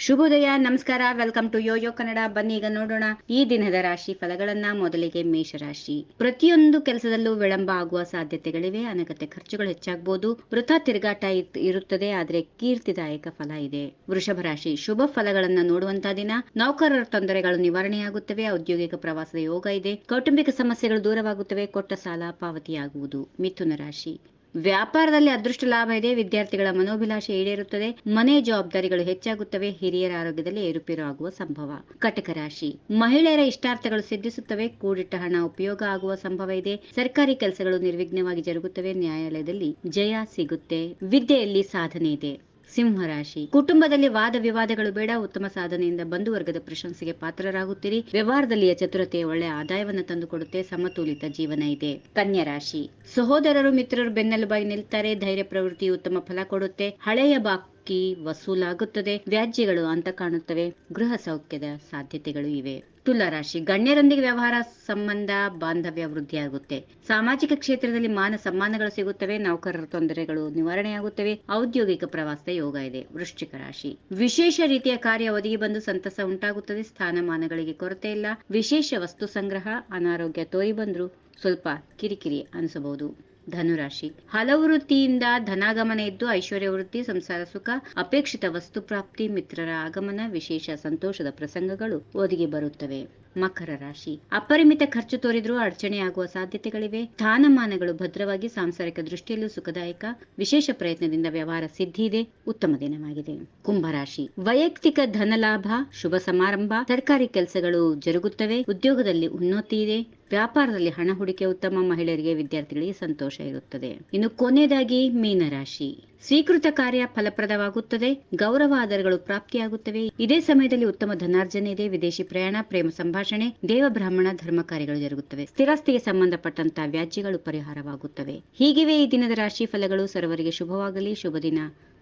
ಶುಭೋದಯ, ನಮಸ್ಕಾರ. Welcome to YoYo Kannada. ಬನ್ನಿ ಈಗ ನೋಡೋಣ ಈ ದಿನದ ರಾಶಿ ಫಲಗಳನ್ನ. ಮೊದಲಿಗೆ ಮೇಷರಾಶಿ. ಪ್ರತಿಯೊಂದು ಕೆಲಸದಲ್ಲೂ ವಿಳಂಬ ಆಗುವ ಸಾಧ್ಯತೆಗಳಿವೆ. ಅನಗತ್ಯ ಖರ್ಚುಗಳು ಹೆಚ್ಚಾಗಬಹುದು. ವೃಥಾ ತಿರುಗಾಟ ಇರುತ್ತದೆ, ಆದ್ರೆ ಕೀರ್ತಿದಾಯಕ ಫಲ ಇದೆ. ವೃಷಭ ರಾಶಿ. ಶುಭ ಫಲಗಳನ್ನ ನೋಡುವಂತಹ ದಿನ. ನೌಕರರ ತೊಂದರೆಗಳು ನಿವಾರಣೆಯಾಗುತ್ತವೆ. ಔದ್ಯೋಗಿಕ ಪ್ರವಾಸದ ಯೋಗ ಇದೆ. ಕೌಟುಂಬಿಕ ಸಮಸ್ಯೆಗಳು ದೂರವಾಗುತ್ತವೆ. ಕೊಟ್ಟ ಸಾಲ ಪಾವತಿಯಾಗುವುದು. ಮಿಥುನ ರಾಶಿ. ವ್ಯಾಪಾರದಲ್ಲಿ ಅದೃಷ್ಟ ಲಾಭ ಇದೆ. ವಿದ್ಯಾರ್ಥಿಗಳ ಮನೋಭಿಲಾಷೆ ಈಡೇರುತ್ತದೆ. ಮನೆ ಜವಾಬ್ದಾರಿಗಳು ಹೆಚ್ಚಾಗುತ್ತವೆ. ಹಿರಿಯರ ಆರೋಗ್ಯದಲ್ಲಿ ಏರುಪೇರು ಆಗುವ ಸಂಭವ. ಕಟಕ ರಾಶಿ. ಮಹಿಳೆಯರ ಇಷ್ಟಾರ್ಥಗಳು ಸಿದ್ಧಿಸುತ್ತವೆ. ಕೂಡಿಟ್ಟ ಹಣ ಉಪಯೋಗ ಆಗುವ ಸಂಭವ ಇದೆ. ಸರ್ಕಾರಿ ಕೆಲಸಗಳು ನಿರ್ವಿಘ್ನವಾಗಿ ಜರುಗುತ್ತವೆ. ನ್ಯಾಯಾಲಯದಲ್ಲಿ ಜಯ ಸಿಗುತ್ತೆ. ವಿದ್ಯೆಯಲ್ಲಿ ಸಾಧನೆ ಇದೆ. ಸಿಂಹರಾಶಿ. ಕುಟುಂಬದಲ್ಲಿ ವಾದ ವಿವಾದಗಳು ಬೇಡ. ಉತ್ತಮ ಸಾಧನೆಯಿಂದ ಬಂಧು ವರ್ಗದ ಪ್ರಶಂಸೆಗೆ ಪಾತ್ರರಾಗುತ್ತೀರಿ. ವ್ಯವಹಾರದಲ್ಲಿಯ ಚತುರತೆ ಒಳ್ಳೆಯ ಆದಾಯವನ್ನು ತಂದುಕೊಡುತ್ತೆ. ಸಮತೋಲಿತ ಜೀವನ ಇದೆ. ಕನ್ಯಾ ರಾಶಿ. ಸಹೋದರರು ಮಿತ್ರರು ಬೆನ್ನೆಲುಬಾಗಿ ನಿಲ್ತಾರೆ. ಧೈರ್ಯ ಪ್ರವೃತ್ತಿ ಉತ್ತಮ ಫಲ ಕೊಡುತ್ತೆ. ಹಳೆಯ ಬಾಕಿ ವಸೂಲಾಗುತ್ತದೆ. ವ್ಯಾಜ್ಯಗಳು ಅಂತ ಕಾಣುತ್ತವೆ. ಗೃಹ ಸೌಖ್ಯದ ಸಾಧ್ಯತೆಗಳು ಇವೆ. ತುಲಾ ರಾಶಿ. ಗಣ್ಯರೊಂದಿಗೆ ವ್ಯವಹಾರ ಸಂಬಂಧ ಬಾಂಧವ್ಯ ವೃದ್ಧಿಯಾಗುತ್ತೆ. ಸಾಮಾಜಿಕ ಕ್ಷೇತ್ರದಲ್ಲಿ ಮಾನ ಸಮ್ಮಾನಗಳು ಸಿಗುತ್ತವೆ. ನೌಕರರ ತೊಂದರೆಗಳು ನಿವಾರಣೆಯಾಗುತ್ತವೆ. ಔದ್ಯೋಗಿಕ ಪ್ರವಾಸದ ಯೋಗ ಇದೆ. ವೃಶ್ಚಿಕ ರಾಶಿ. ವಿಶೇಷ ರೀತಿಯ ಕಾರ್ಯ ಒದಗಿ ಬಂದು ಸಂತಸ ಉಂಟಾಗುತ್ತದೆ. ಸ್ಥಾನಮಾನಗಳಿಗೆ ಕೊರತೆ ಇಲ್ಲ. ವಿಶೇಷ ವಸ್ತು ಸಂಗ್ರಹ. ಅನಾರೋಗ್ಯ ತೋರಿ ಬಂದ್ರು ಸ್ವಲ್ಪ ಕಿರಿಕಿರಿ ಅನಿಸಬಹುದು. ಧನುರಾಶಿ. ಹಲವು ವೃತ್ತಿಯಿಂದ ಧನಾಗಮನ ಇದ್ದು ಐಶ್ವರ್ಯ ವೃದ್ಧಿ, ಸಂಸಾರ ಸುಖ, ಅಪೇಕ್ಷಿತ ವಸ್ತು ಪ್ರಾಪ್ತಿ, ಮಿತ್ರರ ಆಗಮನ, ವಿಶೇಷ ಸಂತೋಷದ ಪ್ರಸಂಗಗಳು ಒದಗಿ ಬರುತ್ತವೆ. ಮಕರ ರಾಶಿ. ಅಪರಿಮಿತ ಖರ್ಚು ತೋರಿದ್ರೂ ಅಡಚಣೆಯಾಗುವ ಸಾಧ್ಯತೆಗಳಿವೆ. ಸ್ಥಾನಮಾನಗಳು ಭದ್ರವಾಗಿ. ಸಾಂಸಾರಿಕ ದೃಷ್ಟಿಯಲ್ಲೂ ಸುಖದಾಯಕ. ವಿಶೇಷ ಪ್ರಯತ್ನದಿಂದ ವ್ಯವಹಾರ ಸಿದ್ಧಿ ಇದೆ. ಉತ್ತಮ ದಿನವಾಗಿದೆ. ಕುಂಭರಾಶಿ. ವೈಯಕ್ತಿಕ ಧನ ಲಾಭ, ಶುಭ ಸಮಾರಂಭ, ಸರ್ಕಾರಿ ಕೆಲಸಗಳು ಜರುಗುತ್ತವೆ. ಉದ್ಯೋಗದಲ್ಲಿ ಉನ್ನತಿ ಇದೆ. ವ್ಯಾಪಾರದಲ್ಲಿ ಹಣ ಹೂಡಿಕೆ ಉತ್ತಮ. ಮಹಿಳೆಯರಿಗೆ, ವಿದ್ಯಾರ್ಥಿಗಳಿಗೆ ಸಂತೋಷ ಇರುತ್ತದೆ. ಇನ್ನು ಕೊನೆಯದಾಗಿ ಮೀನರಾಶಿ. ಸ್ವೀಕೃತ ಕಾರ್ಯ ಫಲಪ್ರದವಾಗುತ್ತದೆ. ಗೌರವ ಆಧಾರಗಳು ಪ್ರಾಪ್ತಿಯಾಗುತ್ತವೆ. ಇದೇ ಸಮಯದಲ್ಲಿ ಉತ್ತಮ ಧನಾರ್ಜನೆ ಇದೆ. ವಿದೇಶಿ ಪ್ರಯಾಣ, ಪ್ರೇಮ ಸಂಭಾಷಣೆ, ದೇವ ಬ್ರಾಹ್ಮಣ ಧರ್ಮ ಕಾರ್ಯಗಳು ಜರುಗುತ್ತವೆ. ಸ್ಥಿರಾಸ್ತಿಗೆ ಸಂಬಂಧಪಟ್ಟಂತಹ ವ್ಯಾಜ್ಯಗಳು ಪರಿಹಾರವಾಗುತ್ತವೆ. ಹೀಗಿವೆ ಈ ದಿನದ ರಾಶಿ ಫಲಗಳು. ಸರ್ವರಿಗೆ ಶುಭವಾಗಲಿ. ಶುಭ ದಿನ.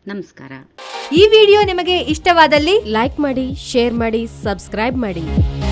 ನಮಸ್ಕಾರ. ಈ ವಿಡಿಯೋ ನಿಮಗೆ ಇಷ್ಟವಾದಲ್ಲಿ ಲೈಕ್ ಮಾಡಿ, ಶೇರ್ ಮಾಡಿ, ಸಬ್ಸ್ಕ್ರೈಬ್ ಮಾಡಿ.